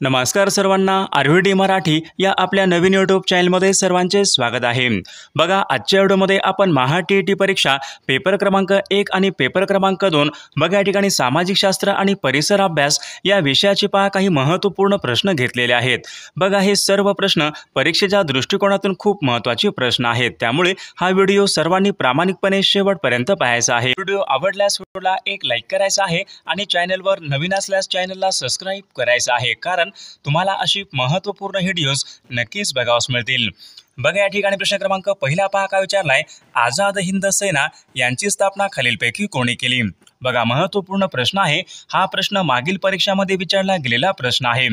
नमस्कार सर्वांना, आरव्हीडी मराठी या आपल्या नवीन यूट्यूब चॅनलमध्ये सर्वांचे स्वागत आहे। बघा, आजच्या व्हिडिओमध्ये आपण महा टी परीक्षा पेपर क्रमांक 1 आणि पेपर क्रमांक 2 बघा या ठिकाणी सामाजिक शास्त्र आणि परिसर अभ्यास या विषयाचे काही महत्त्वपूर्ण प्रश्न घेतलेले आहेत। बघा, हे सर्व प्रश्न परीक्षेच्या दृष्टिकोनातून खूप महत्त्वाचे प्रश्न आहेत, त्यामुळे हा व्हिडिओ सर्वांनी प्रामाणिकपणे शेवटपर्यंत पाहायचा आहे। व्हिडिओ आवडल्यास व्हिडिओला एक लाईक करायचा आहे आणि चॅनलवर नवीन असल्यास चॅनलला सबस्क्राइब करायचं आहे, कारण तुम्हाला अशी महत्त्वपूर्ण व्हिडिओज नक्कीच बघावयास मिळतील। बघा, या ठिकाणी प्रश्न क्रमांक पहिला काय विचारलाय, आझाद हिंद सेना यांची स्थापना खालीलपैकी कोणी केली। बघा, महत्त्वपूर्ण प्रश्न आहे हा। प्रश्न मागील परीक्षामध्ये विचारला गेलेला प्रश्न आहे।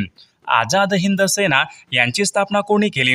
आझाद हिंद सेना यांची स्थापना कोणी केली,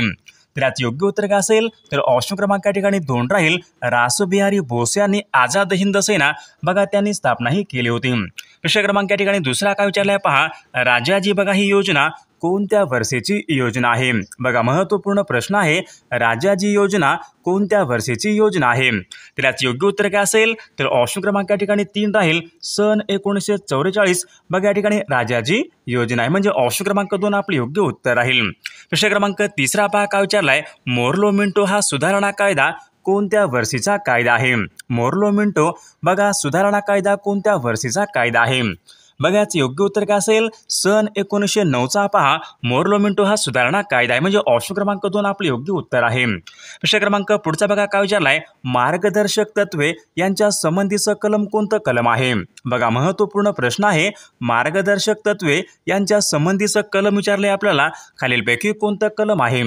तर यात योग्य उत्तर काय असेल, तर ऑप्शन क्रमांक या ठिकाणी 2 राहील। रासबिहारी बोस यांनी आझाद हिंद सेना बघा त्यांनी स्थापना ही केली होती। प्रश्न क्रमांक या ठिकाणी दुसरा काय विचारलाय पहा, राजाजी बघा ही योजना कोणत्या वर्षीची योजना आहे। बघा, महत्त्वपूर्ण प्रश्न आहे, राजाजी योजना कोणत्या वर्षीची योजना आहे, तर यात योग्य उत्तर काय असेल, तर ऑप्शन क्रमांक या ठिकाणी 3 राहील। सन 1944 बघा या ठिकाणी राजाजी योजना आहे, म्हणजे ऑप्शन क्रमांक 2 आपले योग्य उत्तर राहील। प्रश्न क्रमांक तिसरा काय विचारलाय, मोर्लो मिंटो हा सुधारणा कायदा कोणत्या वर्षीचा कायदा आहे। मोर्लो मिंटो बघा सुधारणा कायदा कोणत्या वर्षीचा कायदा आहे, बघा याचं योग्य उत्तर काय असेल, सन 1909चा पहा मोर्लो मिंटो हा सुधारणा कायदा आहे, म्हणजे ऑप्शन क्रमांक 2 आपले योग्य उत्तर आहे। प्रश्न क्रमांक पुढचा बघा काय विचारलाय, मार्गदर्शक तत्वे यांच्या संबंधीचं कलम कोणतं कलम आहे। बघा, महत्त्वपूर्ण प्रश्न आहे, मार्गदर्शक तत्वे यांच्या संबंधीचं कलम विचारले आपल्याला, खालीलपैकी कोणतं कलम आहे,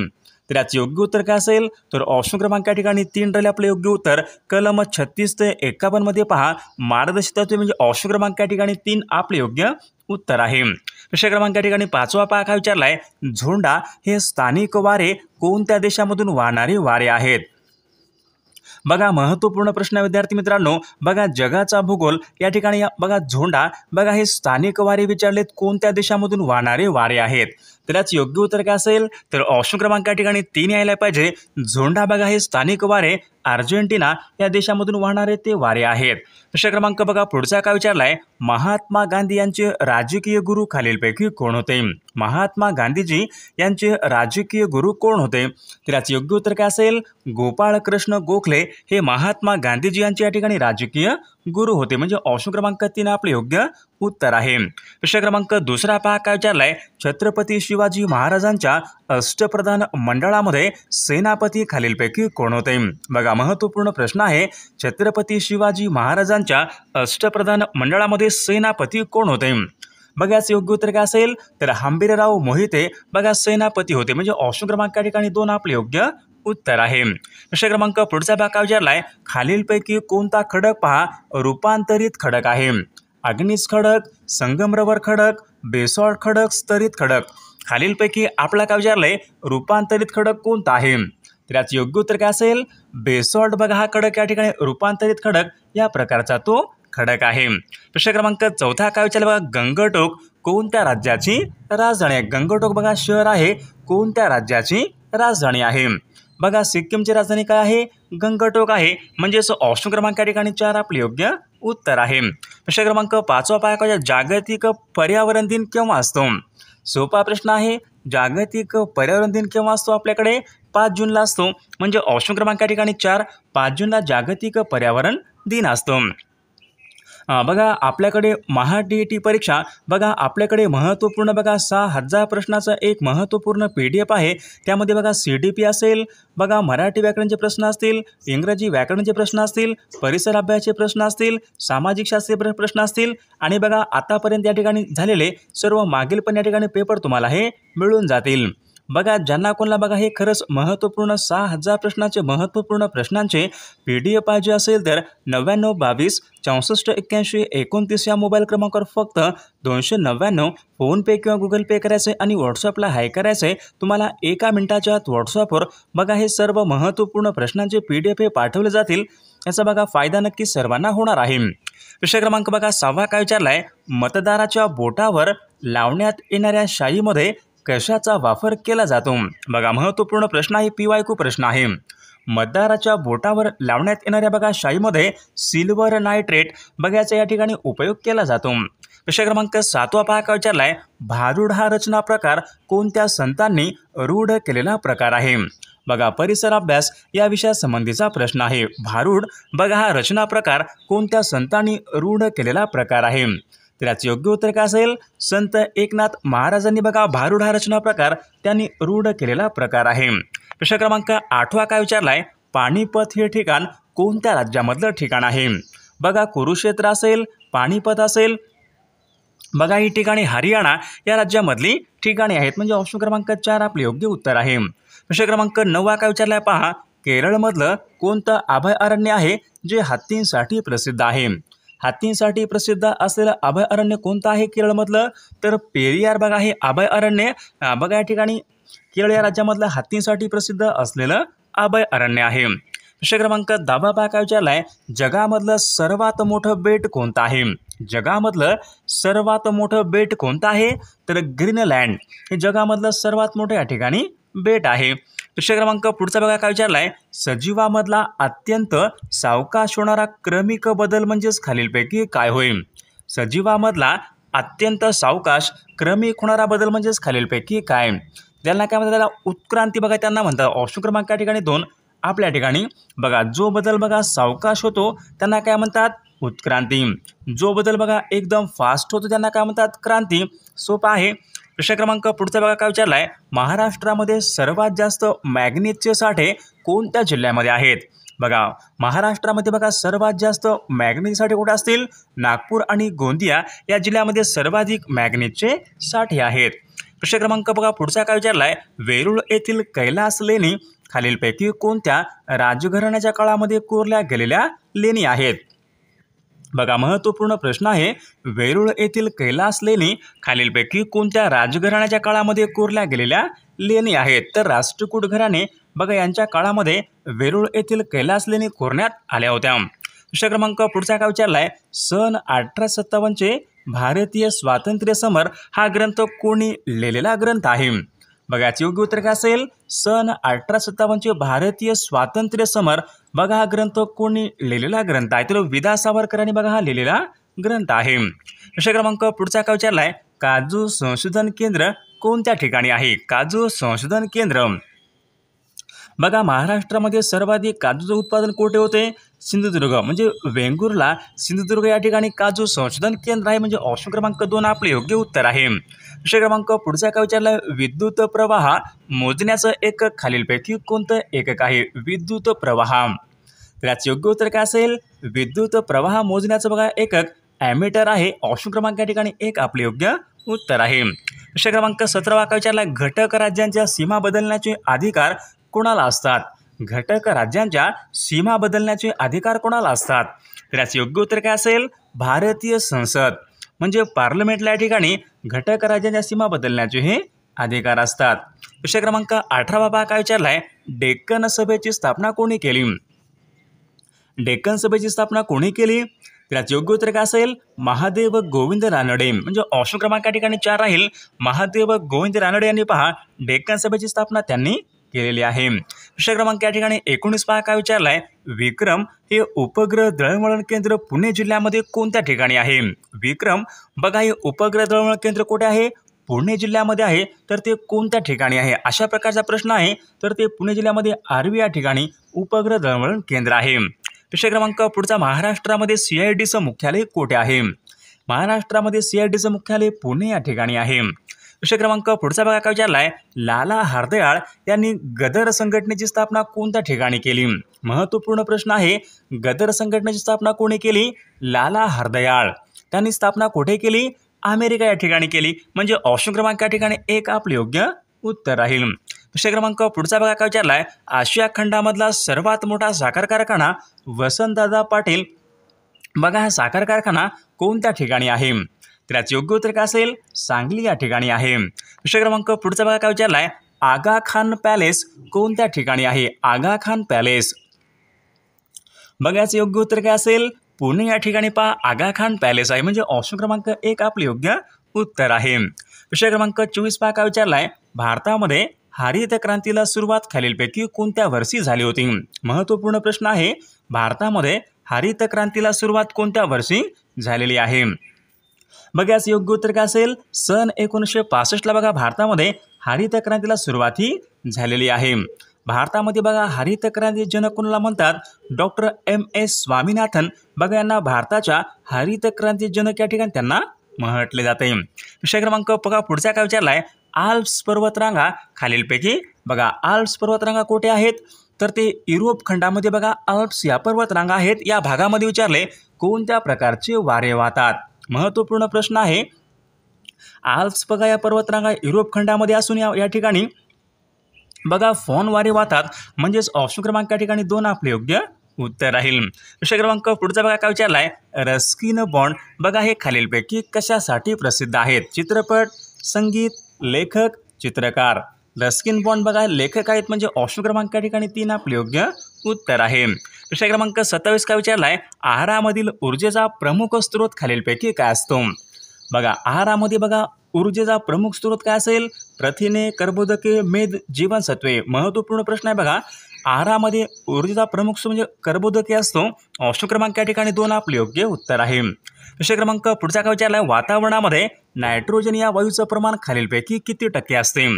तर याचं योग्य उत्तर काय असेल, तर ऑप्शन क्रमांक या ठिकाणी 3 राहिले आपले योग्य उत्तर। कलम 36 ते 51 मध्ये पहा मार्गदर्शक तत्वे, म्हणजे ऑप्शन क्रमांक या ठिकाणी 3 आपले योग्य उत्तर आहे। प्रश्न क्रमांक या ठिकाणी 5वा काय विचारलाय, झोंडा हे स्थानिक वारे कोणत्या देशामधून वाहणारे वारे आहेत। बघा, महत्त्वपूर्ण प्रश्न विद्यार्थी मित्रांनो, बघा जगाचा भूगोल या ठिकाणी बघा झोंडा बघा हे स्थानिक वारे विचारलेत कोणत्या देशामधून वाहणारे वारे आहेत, तर याचं योग्य उत्तर काय असेल, तर ऑप्शन क्रमांक या ठिकाणी 3 यायला पाहिजे। झोंडा बघा हे स्थानिक वारे अर्जेंटिना या देशामधून वाहणारे ते वारे आहेत। प्रश्न क्रमांक बघा पुढचा काय विचारलाय, महात्मा गांधी यांचे राजकीय गुरु खालीलपैकी कोण होते। महात्मा गांधीजी यांचे राजकीय गुरु कोण होते, तर याचं योग्य उत्तर काय असेल, गोपाळ कृष्ण गोखले हे महात्मा गांधीजी यांचे या ठिकाणी राजकीय गुरु होते, म्हणजे ऑप्शन क्रमांक 3 आपले योग्य उत्तर आहे। प्रश्न क्रमांक दुसरा काय विचारलाय, छत्रपती शिवाजी महाराजांच्या अष्टप्रधान मंडळामध्ये सेनापती खालीलपैकी कोण होते। बघा, महत्त्वपूर्ण प्रश्न आहे, छत्रपती शिवाजी महाराजांच्या अष्टप्रधान मंडळामध्ये सेनापती कोण होते, बघा याचं योग्य उत्तर काय असेल, तर हंबीरराव मोहिते बघा सेनापती होते, म्हणजे ऑप्शन क्रमांक या ठिकाणी 2 आपले योग्य उत्तर आहे। प्रश्न क्रमांक पुढचा काय विचारलाय, खालीलपैकी कोणता खडक पहा रूपांतरित खडक आहे। अग्निज खडक, संगमरवर खडक, बेसॉल्ट खडक, स्तरित खडक, खालीलपैकी आपला काय विचारलंय, रूपांतरित खडक कोणता आहे, तर याचं योग्य उत्तर काय असेल, बेसॉल्ट बघा हा खडक या ठिकाणी रूपांतरित खडक या प्रकारचा तो खडक आहे। प्रश्न क्रमांक चौथा काय विचारला, बघा गंगटोक कोणत्या राज्याची राजधानी आहे। गंगटोक बघा शहर आहे कोणत्या राज्याची राजधानी आहे, बघा सिक्कीमची राजधानी काय आहे, गंगटोक आहे, म्हणजेच ऑप्शन क्रमांक या ठिकाणी 4 आपले योग्य उत्तर आहे। प्रश्न क्रमांक 5वा काय, जागतिक पर्यावरण दिन केव्हा असतो। सोपा प्रश्न आहे, जागतिक पर्यावरण दिन केव्हा असतो, आपल्याकडे 5 जूनला असतो, म्हणजे ऑप्शन क्रमांक या ठिकाणी 4 5 जूनला जागतिक पर्यावरण दिन असतो। बघा, आपल्याकडे महा टी परीक्षा बघा आपल्याकडे महत्त्वपूर्ण बघा 6000 प्रश्नाचं एक महत्त्वपूर्ण PDF आहे। त्यामध्ये बघा CDP असेल, बघा मराठी व्याकरणाचे प्रश्न असतील, इंग्रजी व्याकरणाचे प्रश्न असतील, परिसर अभ्यासाचे प्रश्न असतील, सामाजिक शास्त्रीय प्रश्न असतील, आणि बघा आतापर्यंत या ठिकाणी झालेले सर्व मागील पण या ठिकाणी पेपर तुम्हाला हे मिळून जातील। बघा, ज्यांना कोणाला बघा हे खरंच महत्त्वपूर्ण 6000 प्रश्नाचे महत्त्वपूर्ण प्रश्नांचे PDF पाहिजे असेल, तर 99 22 64 81 29 या मोबाईल क्रमांकावर फक्त 299 फोनपे किंवा गुगल पे करायचे आणि व्हॉट्सअपला हाय करायचे। तुम्हाला 1 मिनिटाच्या आत व्हॉट्सअपवर बघा हे सर्व महत्त्वपूर्ण प्रश्नांचे PDF हे पाठवले जातील। याचा बघा फायदा नक्की सर्वांना होणार आहे। प्रश्न क्रमांक बघा 6वा काय विचारलाय, मतदाराच्या बोटावर लावण्यात येणाऱ्या शाईमध्ये कशाचा वापर केला जातो। बघा, महत्त्वपूर्ण प्रश्न आहे, PYQ प्रश्न आहे। मतदाराच्या बोटावर लावण्यात येणाऱ्या बघा शाईमध्ये सिल्वर नायट्रेट बघा याचा या ठिकाणी उपयोग केला जातो। प्रश्न क्रमांक 7 पहा काय विचारलाय, भारुड हा रचना प्रकार कोणत्या संतांनी रूढ केलेला प्रकार आहे? बघा परिसर अभ्यास या विषयासंबंधीचा प्रश्न आहे. भारुड बघा हा रचना प्रकार कोणत्या संतांनी रूढ केलेला प्रकार आहे? तर याचे योग्य उत्तर काय असेल? संत एकनाथ महाराजांनी बघा भारुड हा रचना प्रकार त्यांनी रूढ केलेला प्रकार आहे. प्रश्न क्रमांक 8 काय विचारलाय, पानिपत हे ठिकाण कोणत्या राज्यामधलं ठिकाण आहे? बघा कुरुक्षेत्र असेल, पानिपत असेल, बघा ही ठिकाणी हरियाणा या राज्यामधली ठिकाणे आहेत. म्हणजे ऑप्शन क्रमांक 4 आपले योग्य उत्तर आहे. प्रश्न क्रमांक 9 काय विचारलाय पहा, केरळमधलं कोणतं अभयारण्य आहे जे हत्तींसाठी प्रसिद्ध आहे? हत्तींसाठी प्रसिद्ध असलेलं अभयारण्य कोणतं आहे केरळमधलं? तर पेरियार बघा हे अभयारण्य बघा या ठिकाणी केरळ या राज्यामधलं हत्तींसाठी प्रसिद्ध असलेलं अभयारण्य आहे. प्रश्न क्रमांक 10 पहा काय विचारलाय, जगामधलं सर्वात मोठं बेट कोणतं आहे? जगामधलं सर्वात मोठं बेट कोणतं आहे? तर ग्रीनलँड हे जगामधलं सर्वात मोठं या ठिकाणी बेट आहे. प्रश्न क्रमांक पुढचा बघा काय विचारलाय, सजीवामधला अत्यंत सावकाश होणारा क्रमिक बदल म्हणजेच खालीलपैकी काय होईल? सजीवामधला अत्यंत सावकाश क्रमिक होणारा बदल म्हणजेच खालीलपैकी काय? त्यांना काय म्हणतात? त्याला उत्क्रांती बघा त्यांना म्हणतात. ऑप्शन क्रमांक या ठिकाणी 2 आपल्या ठिकाणी बघा जो बदल बघा सावकाश होतो त्यांना काय म्हणतात? उत्क्रांती. जो बदल बघा एकदम फास्ट होतो त्यांना काय म्हणतात? क्रांती. सोपा आहे. प्रश्न क्रमांक पुढचा बघा काय विचारलाय, महाराष्ट्रामध्ये सर्वात जास्त मॅग्नीजचे साठे कोणत्या जिल्ह्यामध्ये आहेत? बघा महाराष्ट्रामध्ये बघा सर्वात जास्त मॅग्नीज साठे कुठे असतील? नागपूर आणि गोंदिया या जिल्ह्यामध्ये सर्वाधिक मॅग्नीजचे साठे आहेत. प्रश्न क्रमांक बघा पुढचा काय विचारलाय, वेरूळ येथील कैलास लेणी खालीलपैकी कोणत्या राजघराण्याच्या काळामध्ये कोरल्या गेलेल्या लेणी आहेत? बघा महत्त्वपूर्ण प्रश्न आहे. वेरूळ येथील कैलास लेणी खालीलपैकी कोणत्या राजघराण्याच्या काळामध्ये कोरल्या गेलेल्या लेणी आहेत? तर राष्ट्रकूट घराणे बघा यांच्या काळामध्ये वेरूळ येथील कैलास लेणी कोरण्यात आल्या होत्या. प्रश्न क्रमांक पुढचा काय विचारलाय, सन 1857 भारतीय स्वातंत्र्य समर हा ग्रंथ कोणी लिहिलेला ग्रंथ आहे? बघा याचे योग्य उत्तर काय असेल? सन 1857 भारतीय स्वातंत्र्य समर बघा हा ग्रंथ कोणी लिहिलेला ग्रंथ आहे? तर विदा सावरकरांनी बघा हा लिहिलेला ग्रंथ आहे. प्रश्न क्रमांक पुढचा काय विचारलाय, काजू संशोधन केंद्र कोणत्या ठिकाणी आहे? काजू संशोधन केंद्र बघा महाराष्ट्रामध्ये सर्वाधिक काजूचं उत्पादन कुठे होते? सिंधुदुर्ग म्हणजे वेंगुर्ला सिंधुदुर्ग या ठिकाणी काजू संशोधन केंद्र आहे. म्हणजे ऑप्शन क्रमांक 2 आपले योग्य उत्तर आहे. प्रश्न क्रमांक पुढचा काय विचारलाय, विद्युत प्रवाह मोजण्याचं एकक खालीलपैकी कोणतं एकक आहे? विद्युत प्रवाह. तर याचे योग्य उत्तर काय असेल? विद्युत प्रवाह मोजण्याचं बघा एकक ॲमीटर आहे. ऑप्शन क्रमांक या ठिकाणी 1 आपले योग्य उत्तर आहे. प्रश्न क्रमांक 17 काय विचारलाय, घटक राज्यांच्या सीमा बदलण्याचे अधिकार कोणाला असतात? घटक राज्यांच्या सीमा बदलण्याचे अधिकार कोणाला असतात? तर याचे योग्य उत्तर काय असेल? भारतीय संसद म्हणजे पार्लमेंटला या ठिकाणी घटक राज्यांच्या सीमा बदलण्याचे हे अधिकार असतात. प्रश्न क्रमांक 18 पहा काय विचारलाय, डेक्कन सभेची स्थापना कोणी केली? डेक्कन सभेची स्थापना कोणी केली? तर याचे योग्य उत्तर काय असेल? महादेव गोविंद रानडे. म्हणजे ऑप्शन क्रमांक या ठिकाणी 4 राहील. महादेव गोविंद रानडे यांनी पहा डेक्कन सभेची स्थापना त्यांनी केलेली आहे. प्रश्न क्रमांक या ठिकाणी 19 पहा काय विचारलाय, विक्रम हे उपग्रह दळणवळण केंद्र पुणे जिल्ह्यामध्ये कोणत्या ठिकाणी आहे? विक्रम बघा हे उपग्रह दळणवळण केंद्र कुठे आहे? पुणे जिल्ह्यामध्ये आहे. तर ते कोणत्या ठिकाणी आहे? अशा प्रकारचा प्रश्न आहे. तर ते पुणे जिल्ह्यामध्ये आर्वी या ठिकाणी उपग्रह दळणवळण केंद्र आहे. प्रश्न क्रमांक पुढचा, महाराष्ट्रामध्ये CIDचं मुख्यालय कोठे आहे? महाराष्ट्रामध्ये CIDचं मुख्यालय पुणे या ठिकाणी आहे. प्रश्न क्रमांक पुढचा बघा काय विचारलाय, लाला हरदयाळ यांनी गदर संघटनेची स्थापना कोणत्या ठिकाणी केली? महत्त्वपूर्ण प्रश्न आहे. गदर संघटनेची स्थापना कोणी केली? लाला हरदयाळ. त्यांनी स्थापना कुठे केली? अमेरिका या ठिकाणी केली. म्हणजे ऑप्शन क्रमांक या ठिकाणी 1 आपले योग्य उत्तर राहील. प्रश्न क्रमांक पुढचा बघा काय विचारलाय, आशिया खंडामधला सर्वात मोठा साखर कारखाना वसंतदादा पाटील बघा हा साखर कारखाना कोणत्या ठिकाणी आहे? तर याचे योग्य उत्तर काय असेल? सांगली या ठिकाणी आहे. प्रश्न क्रमांक पुढचा बघा काय विचारलाय, आगा खान पॅलेस कोणत्या ठिकाणी आहे? आगा खान पॅलेस बघा याचे योग्य उत्तर काय असेल? पुणे या ठिकाणी पहा आगा खान पॅलेस आहे. म्हणजे ऑप्शन क्रमांक 1 आपले योग्य उत्तर आहे. प्रश्न क्रमांक 24 पहा काय विचारलाय, भारतामध्ये हरित क्रांतीला सुरुवात खालीलपैकी कोणत्या वर्षी झाली होती? महत्त्वपूर्ण प्रश्न आहे. भारतामध्ये हरित क्रांतीला सुरुवात कोणत्या वर्षी झालेली आहे? बघा योग्य उत्तर काय असेल, सन 1965ला बघा भारतामध्ये हरित क्रांतीला सुरुवात ही झालेली आहे. भारतामध्ये बघा हरित क्रांती जनक कोणाला म्हणतात, डॉक्टर MS स्वामीनाथन बघा यांना भारताच्या हरित क्रांती जनक या ठिकाणी त्यांना म्हटले जाते. विषय क्रमांक बघा पुढचा काय विचारलाय, आल्प्स पर्वतरांगा खालीलपैकी बघा आल्प्स पर्वतरांगा कोठे आहेत, तर ते युरोप खंडामध्ये बघा आल्प्स या पर्वतरांगा आहेत. या भागामध्ये विचारले कोणत्या प्रकारचे वारे वाहतात. महत्त्वपूर्ण प्रश्न आहे. आल्प्स बघा या पर्वतरांगा युरोप खंडामध्ये असून या ठिकाणी बघा फॉन वारे वाहतात. म्हणजेच ऑप्शन क्रमांक या ठिकाणी 2 आपले योग्य उत्तर राहील. विषय क्रमांक पुढचा बघा काय विचारलाय, रस्किन बॉन्ड बघा हे खालीलपैकी कशासाठी प्रसिद्ध आहेत. चित्रपट, संगीत, लेखक, चित्रकार. रस्किन बॉन्ड बघा लेखक आहेत म्हणजे ऑप्शन क्रमांक या ठिकाणी 3 आपले योग्य उत्तर आहे. विषय क्रमांक 27 काय विचारलाय, आहारामधील ऊर्जेचा प्रमुख स्रोत खालीलपैकी काय असतो. बघा आहारामध्ये बघा ऊर्जेचा प्रमुख स्रोत काय असेल, प्रथिने, कर्बोदके, मेद, जीवनसत्वे. महत्त्वपूर्ण प्रश्न आहे बघा. आहारामध्ये ऊर्जेचा प्रमुख स्रोत म्हणजे कर्बोदके असतो. ऑप्शन क्रमांक या ठिकाणी 2 आपले योग्य उत्तर आहे. विषय क्रमांक पुढचा काय विचारलाय, वातावरणामध्ये नायट्रोजन या वायूचं प्रमाण खालीलपैकी किती टक्के असते.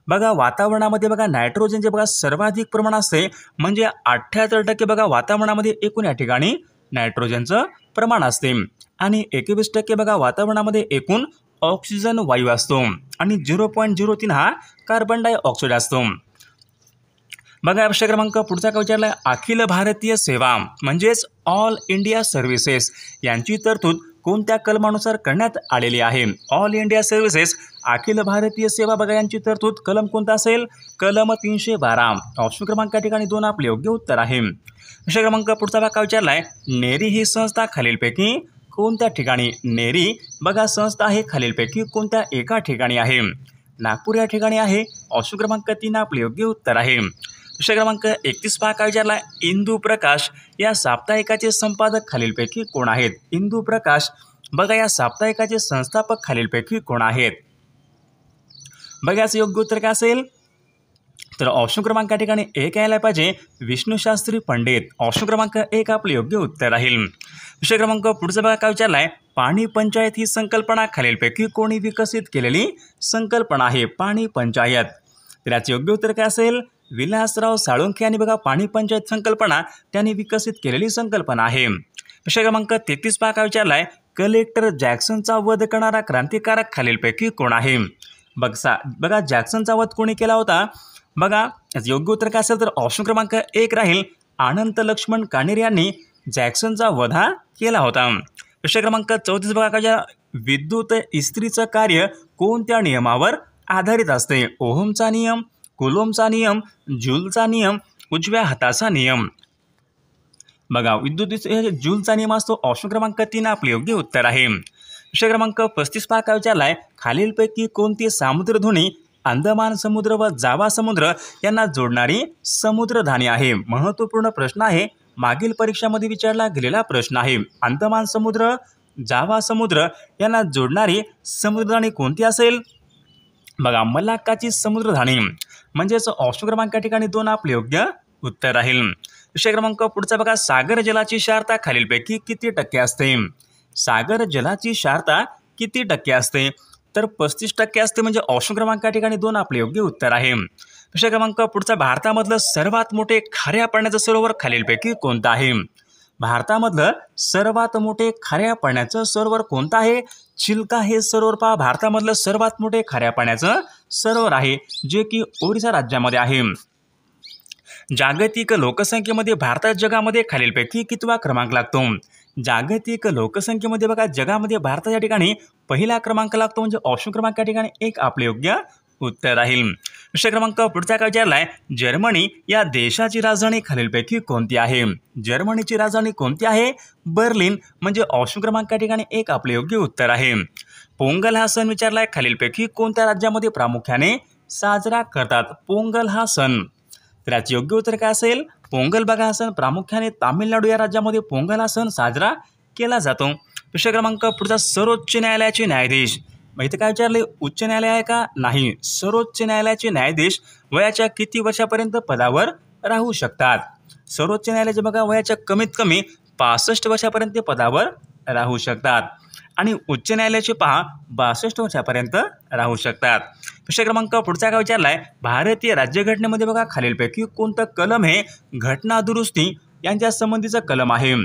बघा वातावरणामध्ये बघा नायट्रोजनचे बघा सर्वाधिक प्रमाण असते म्हणजे 78% बघा वातावरणामध्ये एकूण या ठिकाणी नायट्रोजनचं प्रमाण असते आणि 21% बघा वातावरणामध्ये एकूण ऑक्सिजन वायू असतो आणि 0.03 हा कार्बन डायऑक्साईड असतो. बघा विषय क्रमांक पुढचा काय विचारलाय, अखिल भारतीय सेवा म्हणजेच ऑल इंडिया सर्व्हिसेस यांची तरतूद कोणत्या कलमानुसार करण्यात आलेली आहे. All India services Akhil Bharatiya सेवा बघा यांची तरतूद कलम कोणता असेल, कलम 312. ऑप्शन क्रमांक या ठिकाणी 2 आपले योग्य उत्तर आहे. विषय क्रमांक पुढचा भाग काय विचारलाय, नेरी ही संस्था खालीलपैकी कोणत्या ठिकाणी. नेरी बघा संस्था आहे खालीलपैकी कोणत्या एका ठिकाणी आहे. नागपूर या ठिकाणी आहे. ऑप्शन क्रमांक 3 आपले योग्य उत्तर आहे. विषय क्रमांक 31 काय विचारलाय, इंदू प्रकाश या साप्ताहिकाचे संपादक खालीलपैकी कोण आहेत. इंदू प्रकाश बघा या साप्ताहिकाचे संस्थापक खालीलपैकी कोण आहेत. बघा याचं योग्य उत्तर काय असेल, तर ऑप्शन क्रमांक या ठिकाणी 1 यायला पाहिजे, विष्णुशास्त्री पंडित. ऑप्शन क्रमांक 1 आपले योग्य उत्तर राहील. विषय क्रमांक पुढचा बघा काय विचारलाय, पाणी पंचायत ही संकल्पना खालीलपैकी कोणी विकसित केलेली संकल्पना आहे. पाणी पंचायत. तर याचे योग्य उत्तर काय असेल, विलासराव साळुंखे यांनी बघा पाणी पंचायत संकल्पना त्यांनी विकसित केलेली संकल्पना आहे. विषय क्रमांक 33 काय विचारलाय, कलेक्टर जॅक्सनचा वध करणारा क्रांतिकारक खालीलपैकी कोण आहे. बघा जॅक्सनचा वध कोणी केला होता. बघा योग्य उत्तर काय असेल, तर ऑप्शन क्रमांक 1 राहील, अनंत लक्ष्मण काणेर यांनी जॅक्सनचा वध केला होता. विषय क्रमांक 34 बघा काय, विद्युत इस्त्रीचं कार्य कोणत्या नियमावर आधारित असते. ओहमचा नियम, कुलोमचा नियम, जूलचा नियम, उजव्या हाताचा नियम. बघा विद्युत जूलचा नियम असतो. ऑप्शन क्रमांक 3 आपले योग्य उत्तर आहे. विषय क्रमांक 35 काय विचारलाय, खालीलपैकी कोणती सामुद्रधुनी अंदमान समुद्र व जावा समुद्र यांना जोडणारी समुद्रधानी आहे. महत्त्वपूर्ण प्रश्न आहे, मागील परीक्षामध्ये विचारला गेलेला प्रश्न आहे. अंदमान समुद्र, जावा समुद्र यांना जोडणारी समुद्रधानी कोणती असेल. बघा मलाक्काची समुद्रधानी म्हणजेच ऑप्शन क्रमांक या ठिकाणी 2 आपले योग्य उत्तर राहील. विषय क्रमांक पुढचा बघा, सागर जलाची क्षारता खालीलपैकी किती टक्के असते. सागर जलाची क्षारता किती टक्के असते, तर 35% असते म्हणजे ऑप्शन क्रमांक या ठिकाणी 2 आपले योग्य उत्तर आहे. विषय क्रमांक पुढचा, भारतामधलं सर्वात मोठे खाऱ्या पाण्याचं सरोवर खालीलपैकी कोणतं आहे. भारतामधलं सर्वात मोठे खाऱ्या पाण्याचं सरोवर कोणतं आहे. चिल्का हे सरोवर पहा भारतामधलं सर्वात मोठे खाऱ्या पाण्याचं सरोवर आहे जे की ओरिसा राज्यामध्ये आहे. जागतिक लोकसंख्येमध्ये भारतात जगामध्ये खालीलपैकी कितवा क्रमांक लागतो. जागतिक लोकसंख्येमध्ये बघा जगामध्ये भारताच्या ठिकाणी पहिला क्रमांक लागतो म्हणजे ऑप्शन क्रमांक या ठिकाणी 1 आपले योग्य उत्तर राहील. विषय क्रमांक पुढचा काय विचारलाय, जर्मनी या देशाची राजधानी खालीलपैकी कोणती आहे. जर्मनीची राजधानी कोणती आहे. बर्लिन म्हणजे ऑप्शन क्रमांक या ठिकाणी 1 आपले योग्य उत्तर आहे. पोंगल हा सण विचारलाय खालीलपैकी कोणत्या राज्यामध्ये प्रामुख्याने साजरा करतात. पोंगल हा सण, तर याचे योग्य उत्तर काय असेल. पोंगल बघा हा सण प्रामुख्याने तामिळनाडू या राज्यामध्ये पोंगल हा सण साजरा केला जातो. विषय क्रमांक पुढचा, सर्वोच्च न्यायालयाचे न्यायाधीश. मग इथे काय विचारले, उच्च न्यायालय आहे का. नाही. सर्वोच्च न्यायालयाचे न्यायाधीश वयाच्या किती वर्षापर्यंत पदावर राहू शकतात. सर्वोच्च न्यायालयाचे बघा वयाच्या कमीत कमी 65 वर्षापर्यंत पदावर राहू शकतात. आणि उच्च न्यायालयाचे पहा 62 वर्षापर्यंत राहू शकतात. प्रश्न क्रमांक पुढचा काय विचारलाय, भारतीय राज्यघटनेमध्ये बघा खालीलपैकी कोणतं कलम हे घटना दुरुस्ती यांच्या संबंधीचं कलम आहे.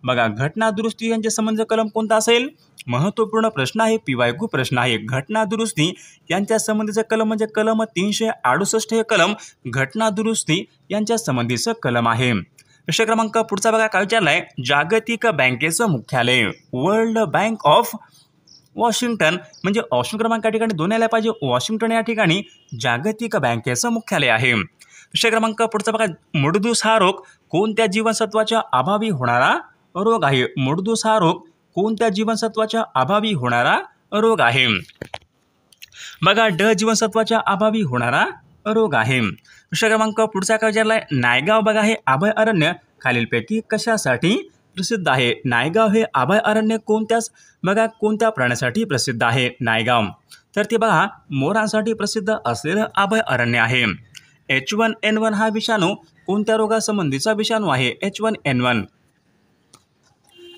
बघा घटना दुरुस्ती यांच्या संबंधीचं कलम कोणता असेल? महत्त्वपूर्ण प्रश्न आहे, PYQ प्रश्न आहे. घटना दुरुस्ती यांच्या संबंधीचं कलम म्हणजे कलम 368 हे कलम घटना दुरुस्ती यांच्या संबंधीचं कलम आहे. प्रश्न क्रमांक पुढचा बघा काय विचारलाय, जागतिक बँकेचं मुख्यालय वर्ल्ड बँक ऑफ वॉशिंग्टन म्हणजे ऑप्शन क्रमांक या ठिकाणी 2 यायला पाहिजे. वॉशिंग्टन या ठिकाणी जागतिक बँकेचं मुख्यालय आहे. प्रश्न क्रमांक पुढचा बघा, मुडदूस हा रोग कोणत्या जीवनसत्वाच्या अभावी होणारा रोग आहे? मुडदूस हा रोग कोणत्या जीवनसत्वाच्या अभावी होणारा रोग आहे? बघा ड जीवनसत्वाच्या अभावी होणारा रोग आहे. प्रश्न क्रमांक पुढचा काय विचारलाय, नायगाव बघा हे अभय अरण्य खालीलपैकी कशासाठी प्रसिद्ध आहे? नायगाव हे अभय अरण्य कोणत्या प्राण्यासाठी प्रसिद्ध आहे? नायगाव तर ते बघा मोरांसाठी प्रसिद्ध असलेलं अभय अरण्य आहे. H1N1 हा विषाणू कोणत्या रोगासंबंधीचा विषाणू आहे?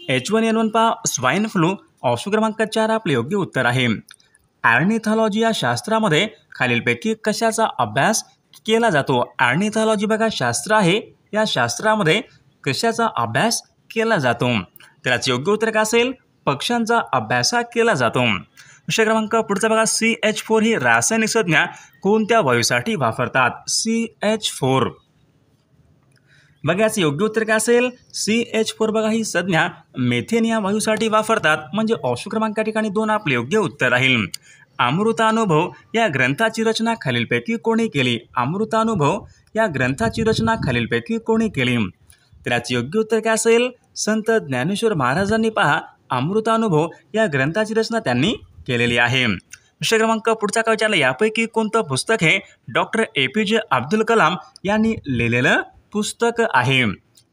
H1N1 पहा स्वाईन फ्लू. ऑप्शन क्रमांक 4 आपले योग्य उत्तर आहे. ऑर्निथॉलॉजी या शास्त्रामध्ये खालीलपैकी कशाचा अभ्यास केला जातो? ऑर्निथॉलॉजी बघा शास्त्र आहे, या शास्त्रामध्ये कशाचा अभ्यास केला जातो? त्याचे योग्य उत्तर काय असेल? पक्ष्यांचा अभ्यास केला जातो. प्रश्न क्रमांक पुढचा बघा, CH4 ही रासायनिक संज्ञा कोणत्या वायूसाठी वापरतात? CH4 बघा याचे योग्य उत्तर काय असेल? CH4 बघा ही संज्ञा मेथेन या वायूसाठी वापरतात म्हणजे ऑप्शन क्रमांक या ठिकाणी 2 आपले योग्य उत्तर राहील. अमृतानुभव या ग्रंथाची रचना खालीलपैकी कोणी केली? अमृतानुभव या ग्रंथाची रचना खालीलपैकी कोणी केली? त्याचे योग्य उत्तर काय असेल? संत ज्ञानेश्वर महाराजांनी पहा अमृतानुभव या ग्रंथाची रचना त्यांनी केलेली आहे. प्रश्न क्रमांक पुढचा काय विचारला, यापैकी कोणतं पुस्तक हे डॉक्टर APJ अब्दुल कलाम यांनी लिहिलेलं पुस्तक आहे?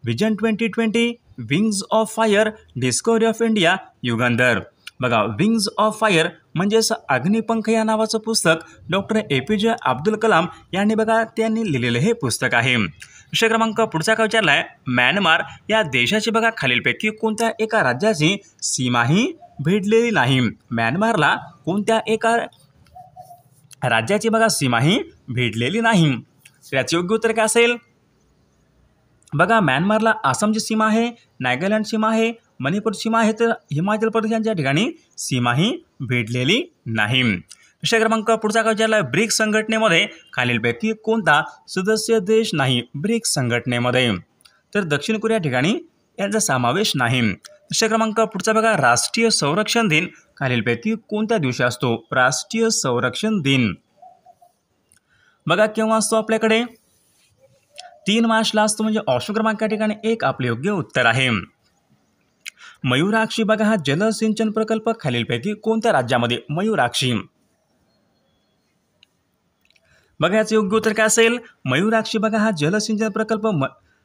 Vision 2020, wings of fire, discovery of India, Yugandhar. बघा विंग्स ऑफ फायर म्हणजेच अग्निपंख या नावाचं पुस्तक डॉक्टर APJ अब्दुल कलाम यांनी त्यांनी लिहिलेलं हे पुस्तक आहे. प्रश्न क्रमांक पुढचा काय विचारलाय, म्यानमार या देशाची बघा खालीलपैकी कोणत्या एका राज्याची सीमाही भेटलेली नाही? म्यानमारला कोणत्या एका राज्याची बघा सीमाही भेटलेली नाही? याचे योग्य उत्तर काय असेल? बघा म्यानमारला आसामची सीमा आहे, नागालँड सीमा आहे, मणिपूर सीमा आहे, तर हिमाचल प्रदेश यांच्या ठिकाणी सीमाही भेटलेली नाही. प्रश्न क्रमांक पुढचा काय विचारला, ब्रिक्स संघटनेमध्ये खालीलपैकी कोणता सदस्य देश नाही? ब्रिक्स संघटनेमध्ये तर दक्षिण कोरिया ठिकाणी यांचा समावेश नाही. प्रश्न क्रमांक पुढचा बघा, राष्ट्रीय संरक्षण दिन खालीलपैकी कोणत्या दिवशी असतो? राष्ट्रीय संरक्षण दिन बघा केव्हा असतो? आपल्याकडे 3 मार्चला असतो म्हणजे ऑप्शन क्रमांक या ठिकाणी 1 आपले योग्य उत्तर आहे. मयूराक्षी बघा हा जलसिंचन प्रकल्प खालीलपैकी कोणत्या राज्यामध्ये? मयूराक्षी बघा याचे योग्य उत्तर काय असेल? मयूराक्षी बघा हा जलसिंचन प्रकल्प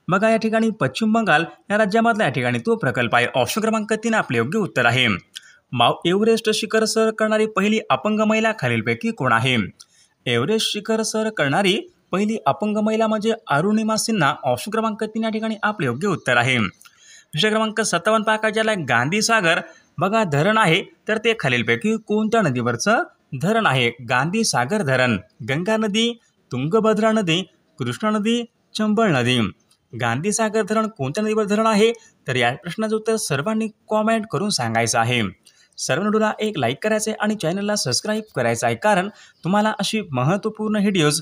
बघा या ठिकाणी पश्चिम बंगाल या राज्यामधला या ठिकाणी तो प्रकल्प आहे. ऑप्शन क्रमांक 3 आपले योग्य उत्तर आहे. एव्हरेस्ट शिखर सर करणारी पहिली अपंग महिला खालीलपैकी कोण आहे? एव्हरेस्ट शिखर सर करणारी पहिली अपंग महिला म्हणजे अरुणिमा सिन्हा. ऑप्शन क्रमांक 3 या ठिकाणी आपले योग्य उत्तर आहे. प्रश्न क्रमांक 57 पाका ज्याला गांधी सागर बघा धरण आहे तर ते खालीलपैकी कोणत्या नदीवरचं धरण आहे? गांधी सागर धरण गंगा नदी, तुंगभद्रा नदी, कृष्णा नदी, चंबळ नदी. गांधी सागर धरण कोणत्या नदीवर धरण आहे? तर या प्रश्नाचं उत्तर सर्वांनी कॉमेंट करून सांगायचं आहे. सर्वांना एक लाईक करायचं आहे आणि चॅनलला सबस्क्राईब करायचं आहे, कारण तुम्हाला अशी महत्त्वपूर्ण व्हिडिओज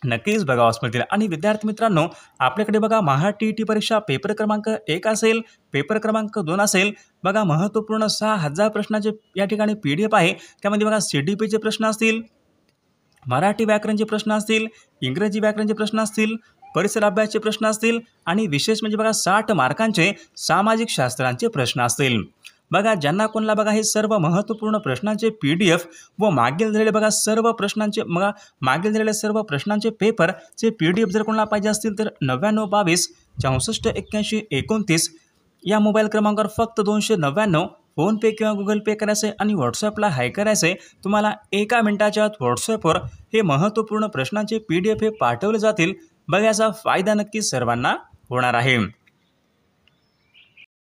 नक्कीच बघावास मिळतील. आणि विद्यार्थी मित्रांनो, आपल्याकडे बघा TET परीक्षा पेपर क्रमांक 1 असेल, पेपर क्रमांक 2 असेल. बघा महत्त्वपूर्ण 6000 प्रश्नाचे या ठिकाणी PDF आहे. त्यामध्ये बघा CDPचे प्रश्न असतील, मराठी व्याकरणचे प्रश्न असतील, इंग्रजी व्याकरणचे प्रश्न असतील, परिसर अभ्यासचे प्रश्न असतील आणि विशेष म्हणजे बघा 60 मार्कांचे सामाजिक शास्त्रांचे प्रश्न असतील. बघा ज्यांना कोणाला बघा हे सर्व महत्त्वपूर्ण प्रश्नांचे PDF व मागील झालेले बघा सर्व प्रश्नांचे मागील झालेले सर्व प्रश्नांचे पेपरचे PDF जर कोणाला पाहिजे असतील तर 9922 64 81 29 या मोबाईल क्रमांकावर फक्त 299 फोनपे किंवा गुगल पे करायचे आणि व्हॉट्सअपला हाय करायचे. तुम्हाला 1 मिनिटाच्या आत व्हॉट्सअपवर हे महत्त्वपूर्ण प्रश्नांचे PDF हे पाठवले जातील. बघा याचा फायदा नक्की सर्वांना होणार आहे.